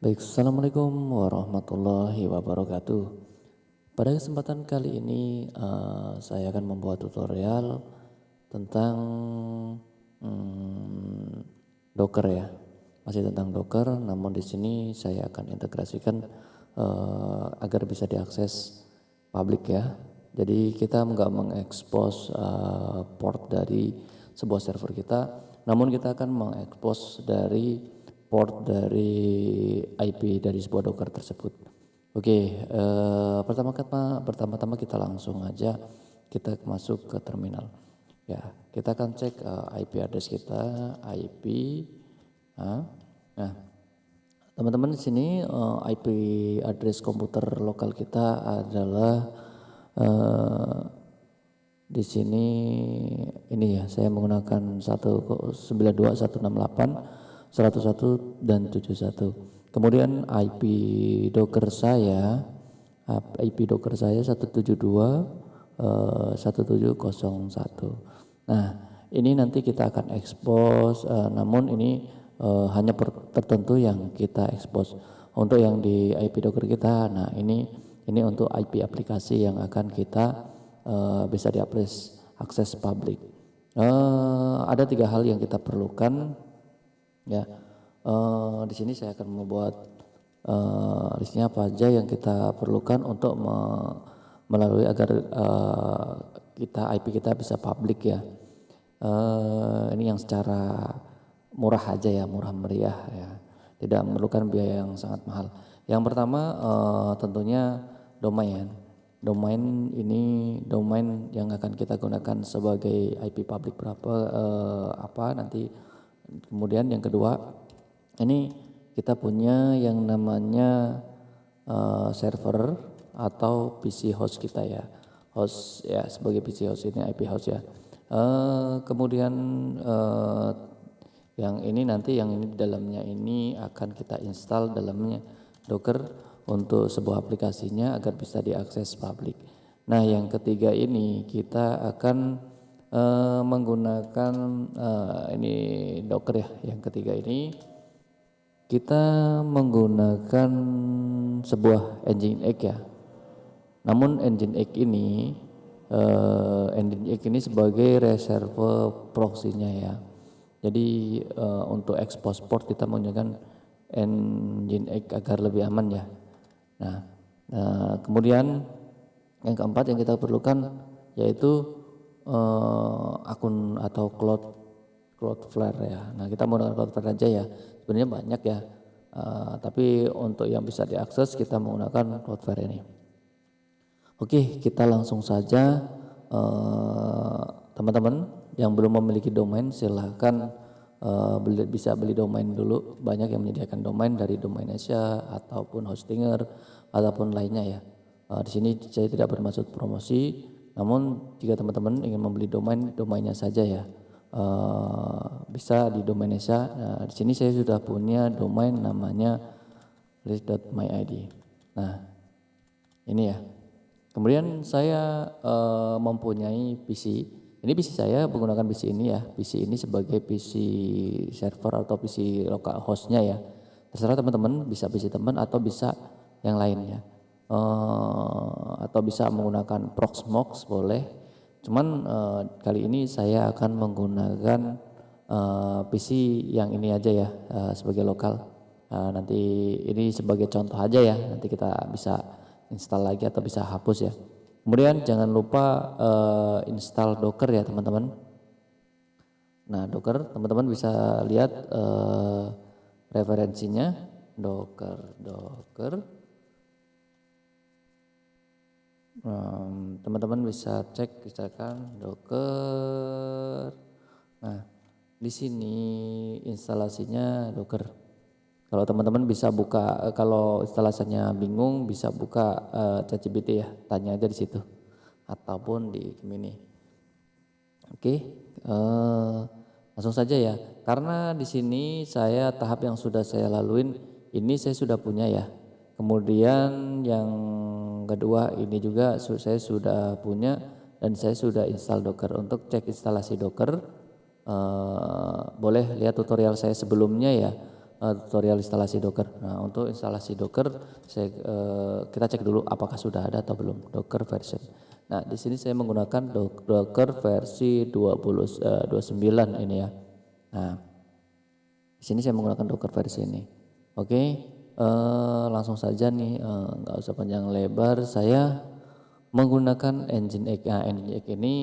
Baik, Assalamualaikum warahmatullahi wabarakatuh. Pada kesempatan kali ini saya akan membuat tutorial tentang Docker ya, masih tentang Docker. Namun di sini saya akan integrasikan agar bisa diakses publik ya. Jadi kita nggak mengekspos port dari sebuah server kita, namun kita akan mengekspos dari port dari IP dari sebuah Docker tersebut. Oke, pertama-tama kita langsung aja kita masuk ke terminal. Ya, kita akan cek IP address kita, IP. Nah, teman-teman di sini IP address komputer lokal kita adalah di sini ini ya, saya menggunakan 192.168.101 dan 71. Kemudian IP Docker saya 172.1701. Nah, ini nanti kita akan expose, namun ini hanya tertentu yang kita expose. Untuk yang di IP Docker kita, nah ini untuk IP aplikasi yang akan kita bisa diakses publik. Ada 3 hal yang kita perlukan ya. Di sini saya akan membuat listnya apa aja yang kita perlukan untuk melalui agar IP kita bisa publik ya. Ini yang secara murah aja ya, murah meriah ya, tidak memerlukan biaya yang sangat mahal. Yang pertama tentunya domain. Domain ini domain yang akan kita gunakan sebagai IP public berapa nanti. Kemudian yang kedua, ini kita punya yang namanya server atau PC host kita ya. Host ya, sebagai PC host ini IP host ya. Kemudian yang ini nanti yang ini di dalamnya ini akan kita install dalamnya Docker untuk sebuah aplikasinya agar bisa diakses publik. Nah, yang ketiga ini kita akan menggunakan ini Docker ya. Yang ketiga ini kita menggunakan sebuah Nginx ya. Namun Nginx ini sebagai reserve proxy-nya ya. Jadi untuk expose port kita menggunakan Nginx agar lebih aman ya. Nah, kemudian yang keempat yang kita perlukan yaitu akun atau Cloudflare ya. Nah, kita menggunakan Cloudflare aja ya. Sebenarnya banyak ya, tapi untuk yang bisa diakses kita menggunakan Cloudflare ini. Oke, kita langsung saja. Teman-teman yang belum memiliki domain silahkan bisa beli domain dulu. Banyak yang menyediakan domain dari Domain Asia ataupun Hostinger ataupun lainnya ya. Di sini saya tidak bermaksud promosi, namun jika teman-teman ingin membeli domainnya saja ya, bisa di Domain Asia. Nah, di sini saya sudah punya domain namanya list.myid. Nah, ini ya. Kemudian saya mempunyai PC. Ini PC saya menggunakan PC ini ya. PC ini sebagai PC server atau PC lokal hostnya ya. Terserah teman-teman, bisa PC teman atau bisa yang lainnya. Atau bisa menggunakan Proxmox boleh. Cuman kali ini saya akan menggunakan PC yang ini aja ya, sebagai lokal. Nanti ini sebagai contoh aja ya. Nanti kita bisa install lagi atau bisa hapus ya. Kemudian jangan lupa install Docker ya teman-teman. Nah, Docker teman-teman bisa lihat referensinya Docker. Teman-teman bisa cek misalkan Docker. Nah, di sini instalasinya Docker. Kalau teman-teman bisa buka, kalau instalasinya bingung bisa buka ChatGPT ya, tanya aja di situ ataupun di Gemini. Oke, langsung saja ya. Karena di sini saya tahap yang sudah saya laluin ini saya sudah punya ya. Kemudian yang kedua ini juga saya sudah punya dan saya sudah install Docker. Untuk cek instalasi Docker boleh lihat tutorial saya sebelumnya ya. tutorial instalasi Docker. Nah, untuk instalasi Docker kita cek dulu apakah sudah ada atau belum Docker version. Nah, di sini saya menggunakan Docker versi 29 ini ya. Nah, di sini saya menggunakan Docker versi ini. Oke, langsung saja nih, nggak usah panjang lebar. Saya menggunakan Nginx. Nah, Nginx ini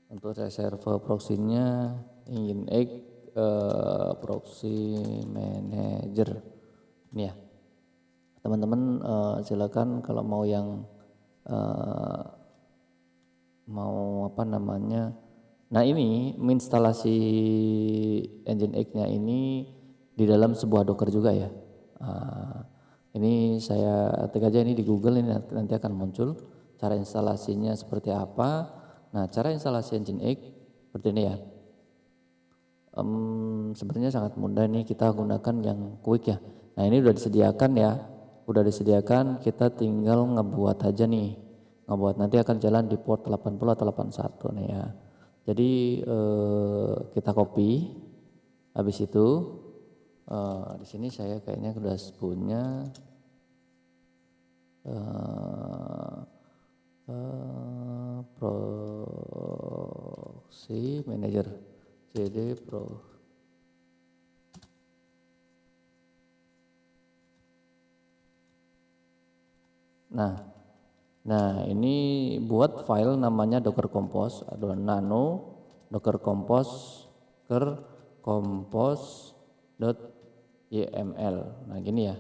untuk reserve proxy-nya Nginx proxy manager. Ini ya, teman-teman silakan kalau mau yang mau apa namanya. Nah, ini menginstalasi Nginx-nya ini di dalam sebuah Docker juga ya. Ini saya ketik aja ini di Google, ini nanti akan muncul cara instalasinya seperti apa. Nah, cara instalasi Nginx seperti ini ya. Sebenarnya sangat mudah nih, kita gunakan yang quick ya. Nah, ini udah disediakan ya, udah disediakan, kita tinggal ngebuat aja nih, ngebuat nanti akan jalan di port 80 atau 81 nih ya. Jadi kita copy, habis itu di sini saya kayaknya sudah punya proxy manager cd pro. Nah ini buat file namanya docker compose, ada nano docker compose compose.yml. Nah gini ya,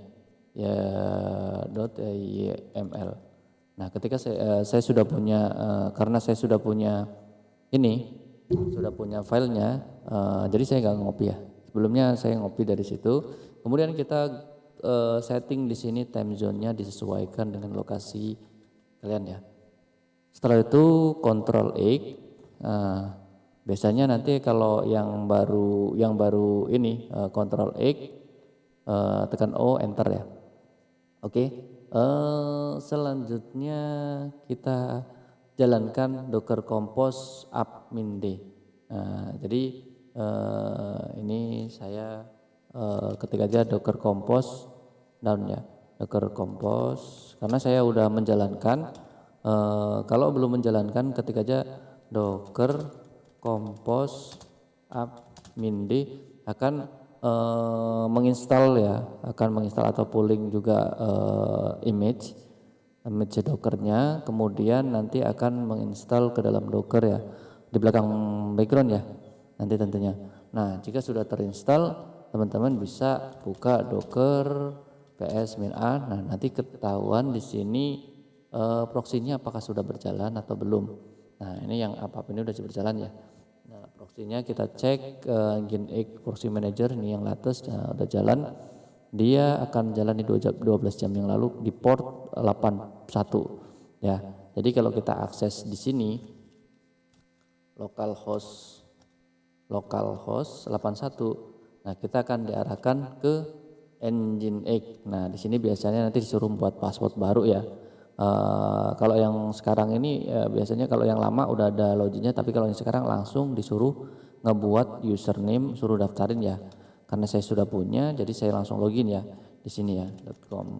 .yml. Nah ketika saya sudah punya, karena saya sudah punya ini, sudah punya filenya, jadi saya nggak ngopi ya. Sebelumnya saya ngopi dari situ, kemudian kita setting di sini time zone-nya disesuaikan dengan lokasi kalian ya. Setelah itu Ctrl X. Biasanya nanti kalau yang baru ini Ctrl X, tekan O, enter ya. Oke. Selanjutnya kita jalankan docker compose admin d. Jadi ini saya ketik aja docker compose down ya, docker compose, karena saya udah menjalankan. Kalau belum menjalankan, ketik aja docker compose admin d, akan menginstal ya, akan menginstal atau pulling juga image dockernya, kemudian nanti akan menginstal ke dalam docker ya, di belakang background ya nanti tentunya. Nah jika sudah terinstall, teman-teman bisa buka docker ps-a. Nah nanti ketahuan di sini proxy-nya apakah sudah berjalan atau belum. Nah ini yang apa ini udah berjalan ya. Nah proxy-nya kita cek Nginx proxy manager ini yang latest, udah jalan. Dia akan jalan di 12 jam yang lalu di port 81 ya. Jadi kalau kita akses di sini localhost 81, nah kita akan diarahkan ke Nginx. Nah di sini biasanya nanti disuruh buat password baru ya. Kalau yang sekarang ini biasanya kalau yang lama udah ada loginnya, tapi kalau yang sekarang langsung disuruh ngebuat username, suruh daftarin ya. Karena saya sudah punya, jadi saya langsung login ya di sini ya .com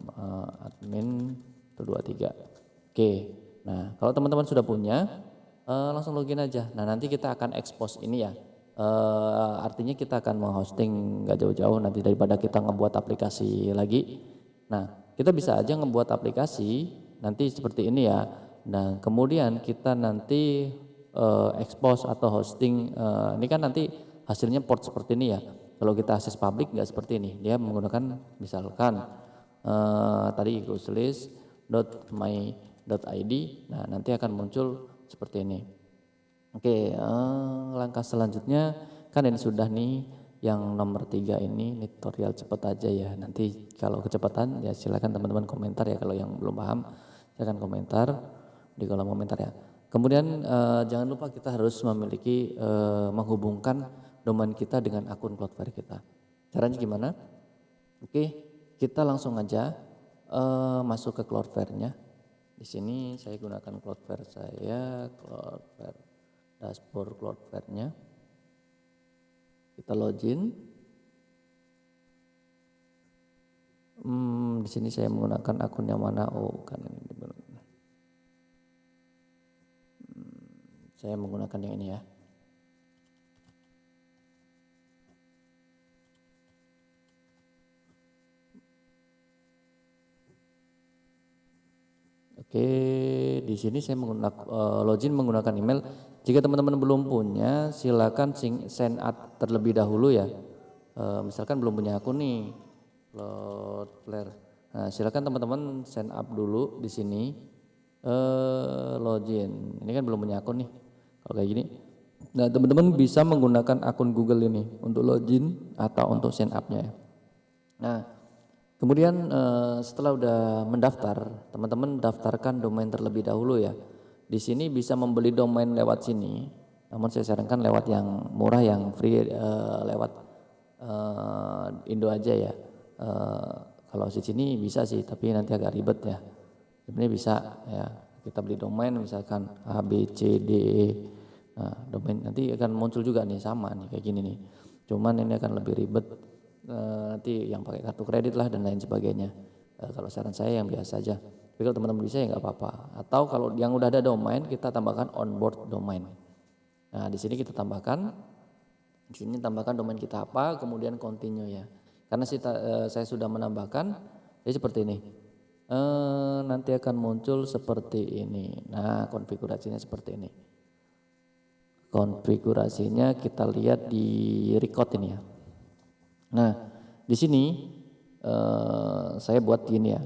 admin 123. Oke. Nah kalau teman-teman sudah punya, langsung login aja. Nah nanti kita akan expose ini ya. Artinya kita akan menghosting nggak jauh-jauh nanti daripada kita ngebuat aplikasi lagi. Nah kita bisa aja ngebuat aplikasi nanti seperti ini ya. Nah kemudian kita nanti expose atau hosting, ini kan nanti hasilnya port seperti ini ya. Kalau kita akses publik nggak seperti ini, dia menggunakan misalkan tadi egoslist.my.id. Nah nanti akan muncul seperti ini. Oke, langkah selanjutnya kan ini sudah nih yang nomor 3 ini tutorial cepat aja ya. Nanti kalau kecepatan ya silakan teman-teman komentar ya, kalau yang belum paham silakan komentar di kolom komentar ya. Kemudian jangan lupa kita harus memiliki menghubungkan domain kita dengan akun Cloudflare kita. Caranya gimana? Oke, kita langsung aja masuk ke Cloudflare-nya. Di sini saya gunakan Cloudflare saya, Cloudflare dashboard Cloudflare-nya. Kita login. Di sini saya menggunakan akun yang mana? Oh, kan ini. Saya menggunakan yang ini ya. Oke, di sini saya menggunakan login menggunakan email. Jika teman-teman belum punya, silakan sign up terlebih dahulu ya. Misalkan belum punya akun nih, Cloudflare. Nah, silakan teman-teman sign up dulu di sini. Login. Ini kan belum punya akun nih. Kalau kayak gini. Nah, teman-teman bisa menggunakan akun Google ini untuk login atau untuk sign up-nya ya. Nah, kemudian setelah udah mendaftar, teman-teman daftarkan domain terlebih dahulu ya. Di sini bisa membeli domain lewat sini. Namun saya sarankan lewat yang murah, yang free, lewat Indo aja ya. Kalau di sini bisa sih, tapi nanti agak ribet ya. Sebenarnya bisa ya. Kita beli domain misalkan A, B, C, D, E. Nah, domain nanti akan muncul juga nih sama nih kayak gini nih. Cuman ini akan lebih ribet. Nanti yang pakai kartu kredit lah dan lain sebagainya. Kalau saran saya yang biasa aja. Tapi kalau teman-teman bisa ya nggak apa-apa. Atau kalau yang udah ada domain kita tambahkan onboard domain. Nah di sini kita tambahkan, di sini tambahkan domain kita apa, kemudian continue ya. Karena saya sudah menambahkan, jadi seperti ini. Nanti akan muncul seperti ini. Nah konfigurasinya seperti ini. Konfigurasinya kita lihat di record ini ya. Nah, di sini saya buat gini ya.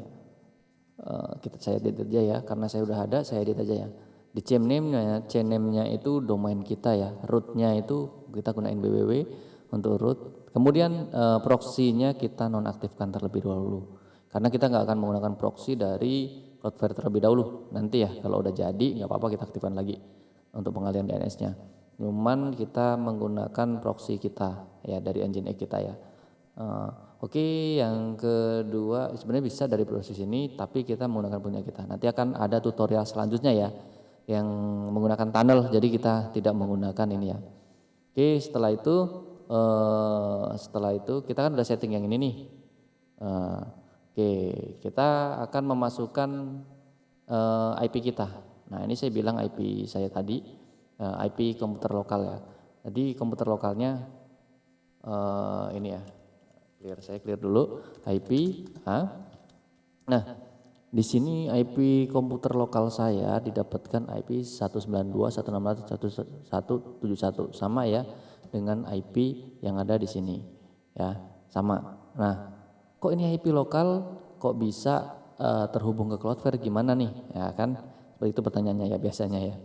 Saya edit aja ya, karena saya udah ada, saya edit aja ya. Di CNAME-nya itu domain kita ya, root-nya itu kita gunain www untuk root. Kemudian proxy-nya kita nonaktifkan terlebih dahulu. Karena kita nggak akan menggunakan proxy dari Cloudflare terlebih dahulu. Nanti ya, kalau udah jadi nggak apa-apa kita aktifkan lagi untuk pengalian DNS-nya. Cuman kita menggunakan proxy kita ya dari Nginx kita ya. Oke, yang kedua sebenarnya bisa dari proses ini, tapi kita menggunakan punya kita. Nanti akan ada tutorial selanjutnya ya, yang menggunakan tunnel. Jadi kita tidak menggunakan ini ya. Oke, setelah itu kita kan udah setting yang ini nih. Oke, kita akan memasukkan IP kita. Nah ini saya bilang IP saya tadi, IP komputer lokal ya. Jadi komputer lokalnya ini ya. Saya clear dulu IP. Nah, di sini IP komputer lokal saya didapatkan IP 192.168.1.171 sama ya dengan IP yang ada di sini. Ya, sama. Nah, kok ini IP lokal kok bisa terhubung ke Cloudflare gimana nih? Ya kan? Seperti itu pertanyaannya ya biasanya ya.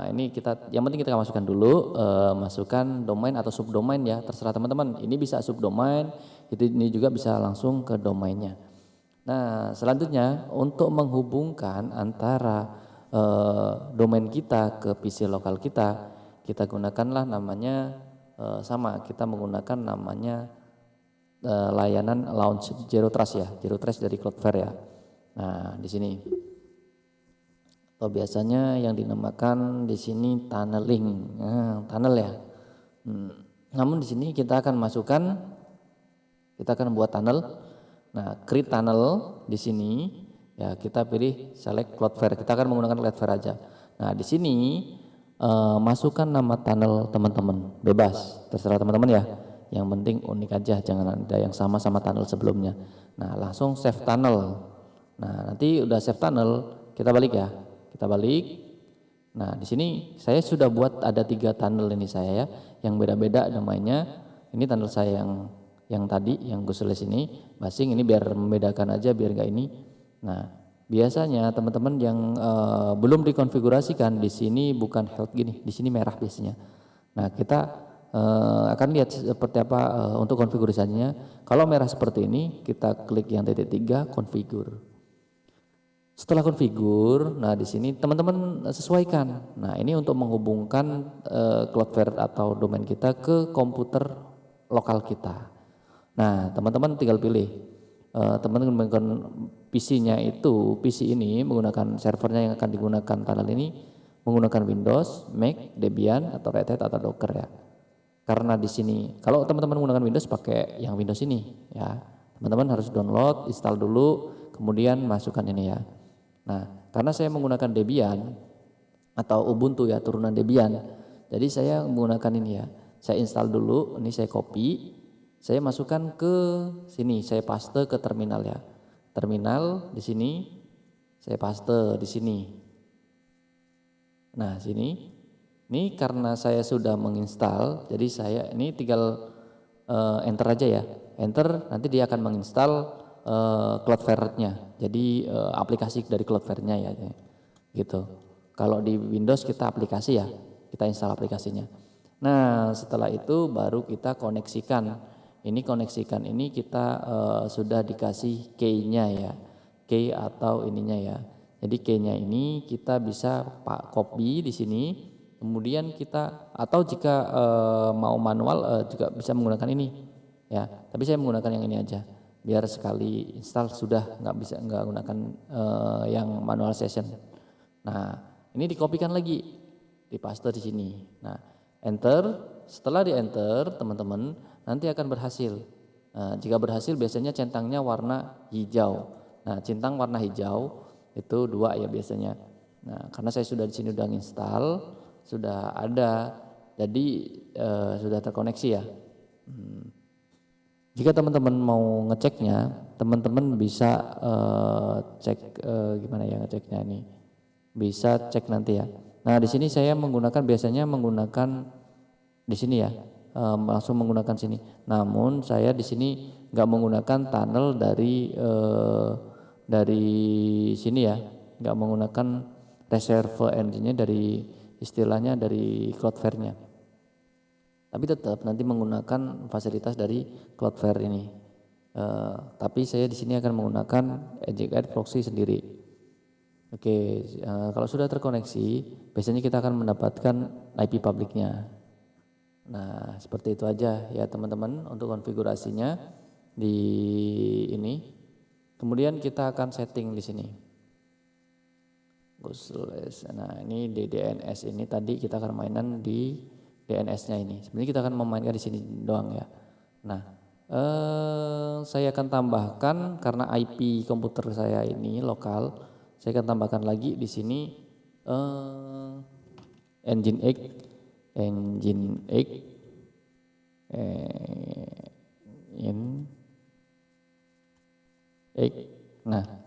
Ini yang penting kita masukkan dulu, masukkan domain atau subdomain ya, terserah teman-teman. Ini bisa subdomain, ini juga bisa langsung ke domainnya. Nah selanjutnya untuk menghubungkan antara domain kita ke PC lokal kita gunakanlah namanya sama, kita menggunakan namanya layanan launch Zero Trust ya, Zero Trust dari Cloudflare ya. Nah di sini. Atau biasanya yang dinamakan di sini tunneling, tunnel ya. Namun di sini kita akan buat tunnel. Nah, create tunnel di sini ya kita pilih select Cloudflare. Kita akan menggunakan Cloudflare aja. Nah, di sini masukkan nama tunnel teman-teman, bebas, terserah teman-teman ya. Yang penting unik aja, jangan ada yang sama tunnel sebelumnya. Nah, langsung save tunnel. Nah, nanti udah save tunnel, kita balik ya. Kita balik. Nah, di sini saya sudah buat ada 3 tunnel ini saya ya, yang beda-beda namanya. Ini tunnel saya yang tadi, yang Guseles ini, basing ini biar membedakan aja, biar enggak ini. Nah, biasanya teman-teman yang belum dikonfigurasikan di sini bukan health gini, di sini merah biasanya. Nah, kita akan lihat seperti apa untuk konfigurasinya. Kalau merah seperti ini, kita klik yang titik 3 configure. Setelah konfigur, nah di sini teman-teman sesuaikan. Nah ini untuk menghubungkan Cloudflare atau domain kita ke komputer lokal kita. Nah teman-teman tinggal pilih. Teman-teman menggunakan PC-nya itu, PC ini menggunakan servernya yang akan digunakan tunnel ini menggunakan Windows, Mac, Debian atau Red Hat atau Docker ya. Karena di sini, kalau teman-teman menggunakan Windows pakai yang Windows ini ya. Teman-teman harus download, install dulu, kemudian masukkan ini ya. Nah, karena saya menggunakan Debian atau Ubuntu ya, turunan Debian, jadi saya menggunakan ini ya. Saya install dulu, ini saya copy, saya masukkan ke sini, saya paste ke terminal ya. Terminal di sini, saya paste di sini. Nah, sini. Ini karena saya sudah menginstal, jadi saya ini tinggal enter aja ya. Enter, nanti dia akan menginstal Cloudflare-nya. Jadi aplikasi dari Cloudflare-nya ya. Gitu. Kalau di Windows kita aplikasi ya, kita install aplikasinya. Nah, setelah itu baru kita koneksikan. Ini kita sudah dikasih key-nya ya. Key atau ininya ya. Jadi key-nya ini kita bisa copy di sini. Kemudian kita atau jika mau manual juga bisa menggunakan ini ya, tapi saya menggunakan yang ini aja biar sekali install sudah nggak gunakan yang manual session. Nah, ini dikopikan lagi, dipaste di sini. Nah, enter, setelah di enter teman-teman nanti akan berhasil. Nah, jika berhasil biasanya centangnya warna hijau. Nah, centang warna hijau itu 2 ya biasanya. Nah, karena saya sudah di sini udah install, sudah ada, jadi sudah terkoneksi ya. Jika teman-teman mau ngeceknya, teman-teman bisa cek gimana ya ngeceknya ini, bisa cek nanti ya. Nah di sini saya biasanya menggunakan di sini ya, langsung menggunakan sini. Namun saya di sini nggak menggunakan tunnel dari sini ya, nggak menggunakan reserve engine-nya dari istilahnya dari Cloudflare-nya. Tapi tetap nanti menggunakan fasilitas dari Cloudflare ini. Tapi saya di sini akan menggunakan Nginx proxy sendiri. Oke, kalau sudah terkoneksi, biasanya kita akan mendapatkan IP publiknya. Nah, seperti itu aja ya teman-teman untuk konfigurasinya di ini. Kemudian kita akan setting di sini. Nah, ini di DNS ini tadi kita akan mainan di DNS-nya ini. Sebenarnya kita akan memainkan di sini doang ya. Nah, saya akan tambahkan karena IP komputer saya ini lokal, saya akan tambahkan lagi di sini Nginx. Nah,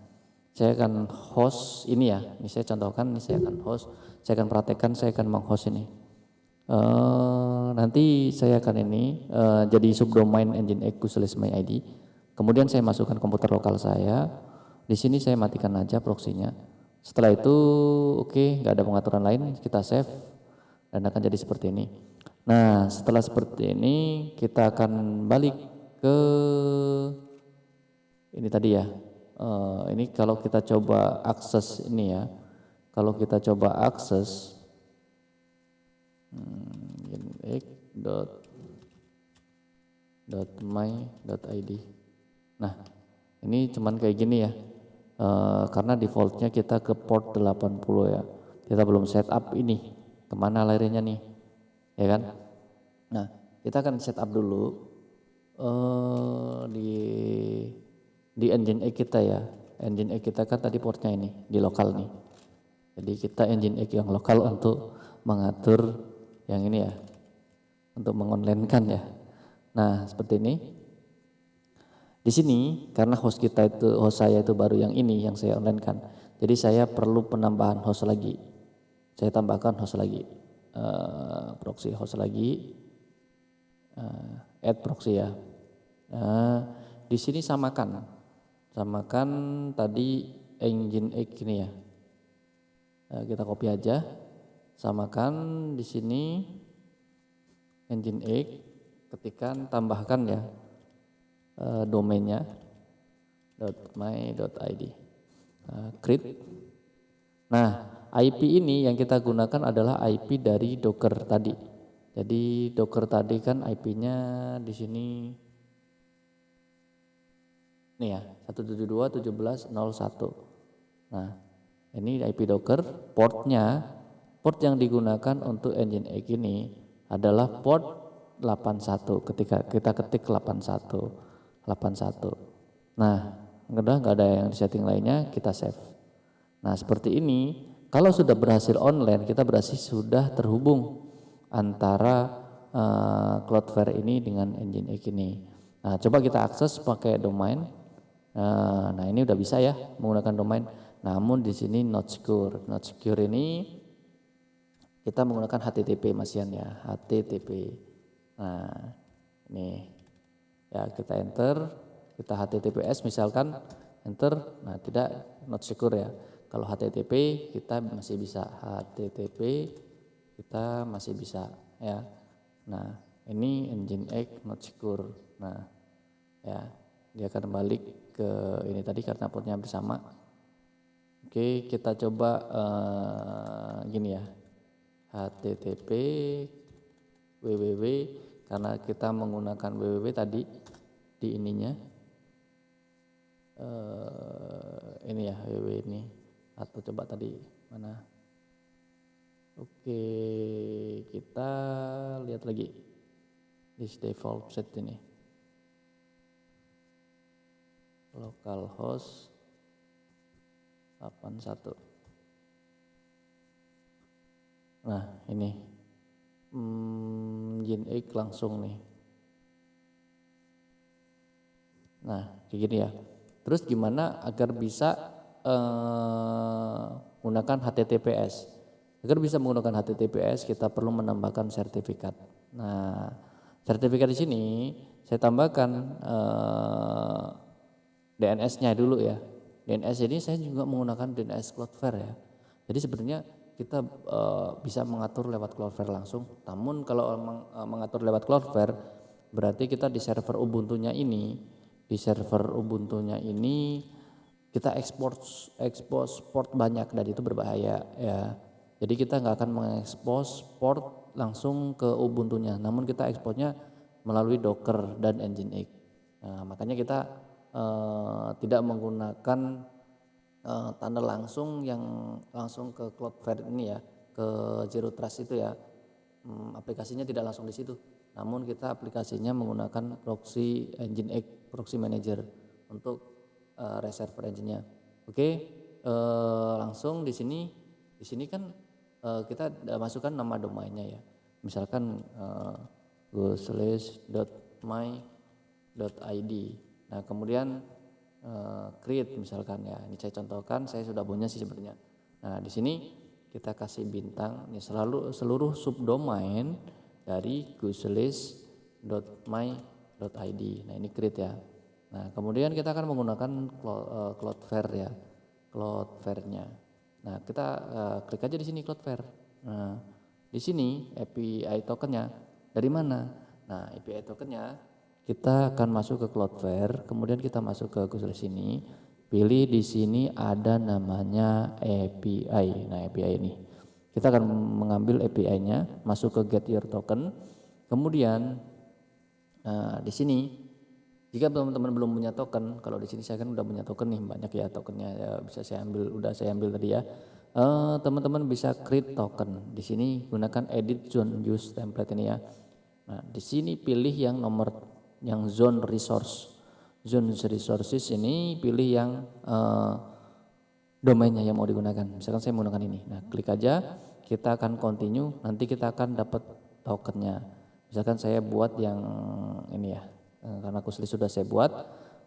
saya akan host ini ya. Ini saya contohkan, ini saya akan host, saya akan praktekkan, saya akan menghost ini. Nanti saya akan ini jadi subdomain Nginx userless my ID. Kemudian saya masukkan komputer lokal saya. Di sini saya matikan aja proxy-nya. Setelah itu oke, nggak ada pengaturan lain, kita save dan akan jadi seperti ini. Nah, setelah seperti ini kita akan balik ke ini tadi ya. Ini kalau kita coba akses ini ya. Kalau kita coba akses nginx.my.id. Nah, ini cuman kayak gini ya. Karena defaultnya kita ke port 80 ya. Kita belum setup ini. Kemana larinya nih? Ya kan? Nah, kita akan setup dulu di Nginx kita ya. Nginx kita kan tadi portnya ini di lokal nih. Jadi kita Nginx yang lokal untuk mengatur yang ini ya, untuk mengonlinekan ya. Nah seperti ini. Di sini karena host saya itu baru yang ini yang saya onlinekan. Jadi saya perlu penambahan host lagi. Saya tambahkan host lagi, proxy host lagi, add proxy ya. Nah, di sini samakan tadi Nginx ini ya. Kita copy aja. Samakan di sini Nginx, ketikkan tambahkan ya domainnya .my.id, create. Nah, IP ini yang kita gunakan adalah IP dari Docker tadi. Jadi Docker tadi kan IP-nya di sini nih ya 172.17.01. Nah, ini IP Docker, port yang digunakan untuk Nginx ini adalah port 81 ketika kita ketik 81. Nah, udah nggak ada yang setting lainnya, kita save. Nah, seperti ini. Kalau sudah berhasil online, kita berarti sudah terhubung antara Cloudflare ini dengan Nginx ini. Nah, coba kita akses pakai domain. Nah, ini udah bisa ya menggunakan domain. Namun di sini not secure. Not secure ini kita menggunakan HTTP masian ya, HTTP. Nah, ini ya kita enter, kita HTTPS misalkan enter, nah tidak not secure ya. Kalau HTTP kita masih bisa, HTTP kita masih bisa ya. Nah, ini Nginx not secure. Nah, ya dia akan balik ke ini tadi karena portnya bersama. Oke, kita coba gini ya, HTTP www, karena kita menggunakan www tadi di ininya ini ya www ini, atau coba tadi mana. Oke, kita lihat lagi di default set ini localhost 81. Nah ini Nginx langsung nih. Nah kayak gini ya. Terus gimana agar bisa menggunakan HTTPS? Agar bisa menggunakan HTTPS kita perlu menambahkan sertifikat. Nah sertifikat di sini saya tambahkan DNS-nya dulu ya. DNS ini saya juga menggunakan DNS Cloudflare ya. Jadi sebenarnya kita bisa mengatur lewat Cloudflare langsung. Namun kalau mengatur lewat Cloudflare berarti kita di server Ubuntu-nya ini, kita expose port banyak dan itu berbahaya ya. Jadi kita nggak akan mengekspos port langsung ke Ubuntu-nya, namun kita ekspornya melalui Docker dan Nginx. Nah, makanya kita tidak menggunakan tanda langsung yang langsung ke Cloudflare ini ya, ke Zero Trust itu ya. Aplikasinya tidak langsung di situ, namun kita aplikasinya menggunakan proxy Nginx, proxy manager untuk reserver engine-nya. Oke, langsung di sini kan kita masukkan nama domainnya ya. Misalkan go/my.id. Nah, kemudian create misalkan ya. Ini saya contohkan, saya sudah punya sih sebenarnya. Nah, di sini kita kasih bintang ini seluruh subdomain dari go/my.id. Nah, ini create ya. Nah, kemudian kita akan menggunakan Cloudflare ya. Cloudflare-nya. Nah, kita klik aja di sini Cloudflare. Nah, di sini API tokennya dari mana? Nah, API tokennya kita akan masuk ke Cloudflare, kemudian kita masuk ke Google sini, pilih di sini ada namanya API. Nah, API ini kita akan mengambil API-nya, masuk ke get your token, kemudian di sini jika teman-teman belum punya token, kalau di sini saya kan udah punya token nih, banyak ya tokennya ya, bisa saya ambil, udah saya ambil tadi ya. Teman-teman bisa create token. Di sini gunakan edit zone use template ini ya. Nah, di sini pilih yang nomor yang zone resource. Zone resources ini pilih yang domainnya yang mau digunakan. Misalkan saya menggunakan ini. Nah, klik aja, kita akan continue, nanti kita akan dapat tokennya. Misalkan saya buat yang ini ya. Karena kusli sudah saya buat.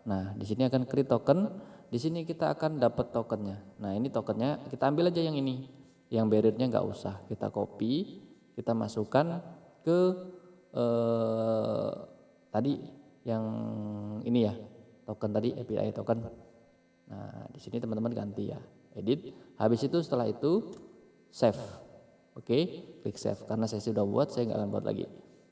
Nah, di sini akan create token, di sini kita akan dapat tokennya. Nah, ini tokennya kita ambil aja yang ini. Yang barrier-nya nggak usah, kita copy, kita masukkan ke tadi yang ini ya, token tadi API token. Nah, di sini teman-teman ganti ya, edit. Habis itu setelah itu save. Oke, klik save karena saya sudah buat, saya nggak akan buat lagi.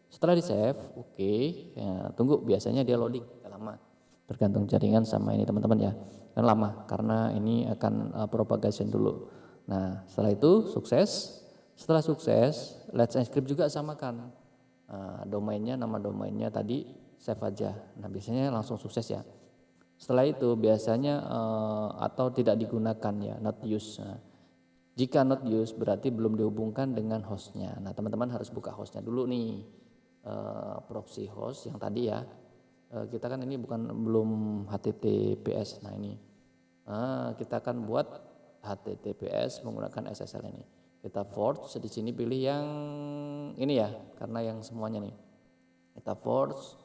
Setelah di save, oke, ya, tunggu, biasanya dia loading lama. Tergantung jaringan sama ini teman-teman ya, kan lama karena ini akan propagation dulu. Nah, setelah itu sukses. Setelah sukses, let's encrypt juga samakan. Domainnya, nama domainnya tadi save aja. Nah, biasanya langsung sukses ya. Setelah itu biasanya atau tidak digunakan ya, not use. Nah, jika not use berarti belum dihubungkan dengan hostnya. Nah, teman-teman harus buka hostnya dulu nih, proxy host yang tadi ya. kita kan ini belum HTTPS. Nah ini kita akan buat HTTPS menggunakan SSL ini. Kita force di sini pilih yang ini ya, karena yang semuanya nih. Kita force,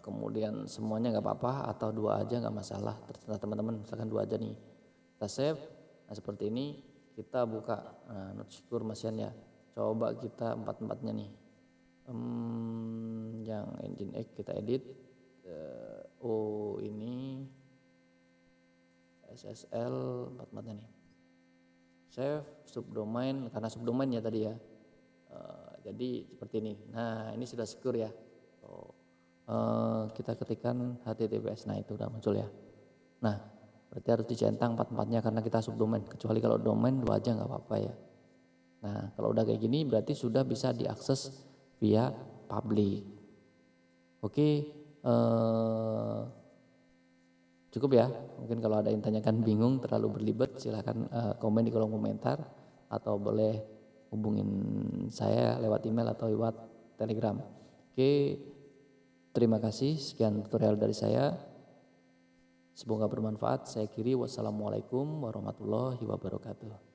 kemudian semuanya nggak apa-apa atau 2 aja nggak masalah, terserah teman-teman. Misalkan 2 aja nih. Kita save. Nah seperti ini kita buka. Nah, not secure machine ya. Coba kita 4-4-nya nih. Yang Nginx kita edit. Ini SSL 4-4-nya nih. Save subdomain, karena subdomain ya tadi ya. Jadi seperti ini. Nah ini sudah secure ya. Kita ketikkan HTTPS. Nah itu udah muncul ya. Nah berarti harus dicentang 4-4-nya karena kita subdomain. Kecuali kalau domain 2 aja nggak apa-apa ya. Nah kalau udah kayak gini berarti sudah bisa diakses via public. Oke, cukup ya. Mungkin kalau ada yang tanyakan bingung terlalu berlibat silahkan komen di kolom komentar atau boleh hubungin saya lewat email atau lewat telegram. Oke, terima kasih. Sekian tutorial dari saya. Semoga bermanfaat. Saya akhiri. Wassalamualaikum warahmatullahi wabarakatuh.